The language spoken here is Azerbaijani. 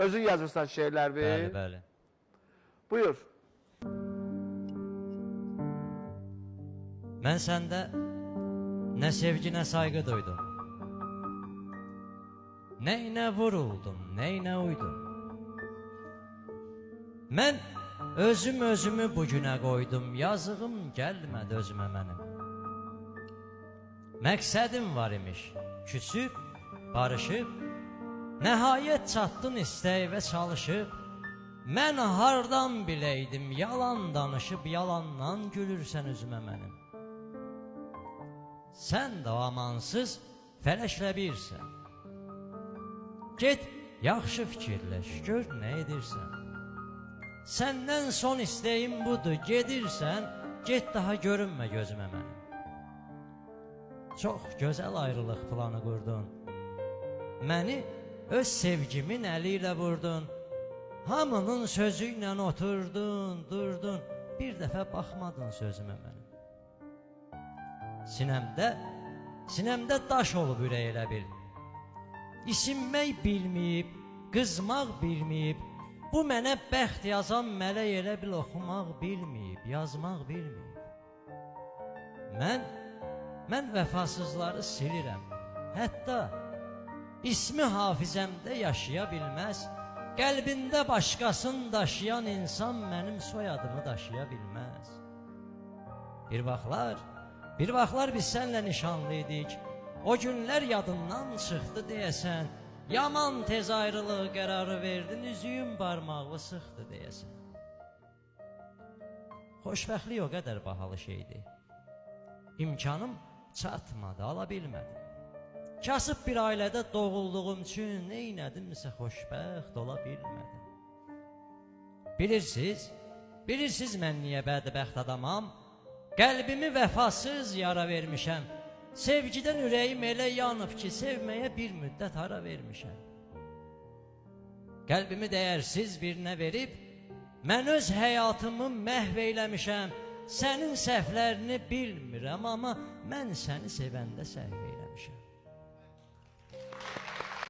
Özün yazırsan şeirler bir. Bəli, bəli. Buyur. Mən səndə nə sevgi, nə sayğı duydum. Nəyinə vuruldum, nəyinə uydum. Mən özümü bugünə qoydum, yazığım gəlmədi özümə mənim. Məqsədim var imiş, küsüb, barışıb, nəhayət çatdın istək və çalışıb. Mən hardan biləydim, yalan danışıb, yalandan gülürsən üzümə mənim. Sən də amansız fələklə birsən. Get, yaxşı fikirləş, gör nə edirsən. Səndən son istəyim budur, gedirsən, get daha görünmə gözümə mənim. Çox gözəl ayrılıq planı qurdun. Məni öz sevgimin əli ilə vurdun. Hamının sözü ilə oturdun, durdun. Bir dəfə baxmadın sözümə mənim. Sinəmdə daş olub ürək elə bil. İsinmək bilməyib, qızmaq bilməyib, bu mənə bəxt yazan mələk elə bil oxumaq bilməyib, yazmaq bilməyib. Mən vəfasızları silirəm, hətta ismi hafizəmdə yaşaya bilməz, qəlbində başqasını daşıyan insan mənim soyadımı daşıya bilməz. Bir vaxtlar biz sənlə nişanlıydik, o günlər yadından çıxdı deyəsən, yaman tez ayrılıq qərarı verdin, üzüyün barmağı sıxdı deyəsən. Xoşbəxtlik o qədər bahalı şeydi. İmkanım çatmadı, ala bilmədim. Kasıb bir ailədə doğulduğum üçün neynədimsə xoşbəxt ola bilmədim. Bilirsiniz mən niyə bədbəxt adamam? Qəlbimi vəfasız yara vermişəm. Sevgidən ürəyim elə yanıb ki, sevməyə bir müddət ara vermişəm. Qəlbimi dəyərsiz birinə verib, mən öz həyatımı məhv eyləmişəm. Sənin səhvlərini bilmirəm, amma mən səni sevəndə səhv eyləmişəm.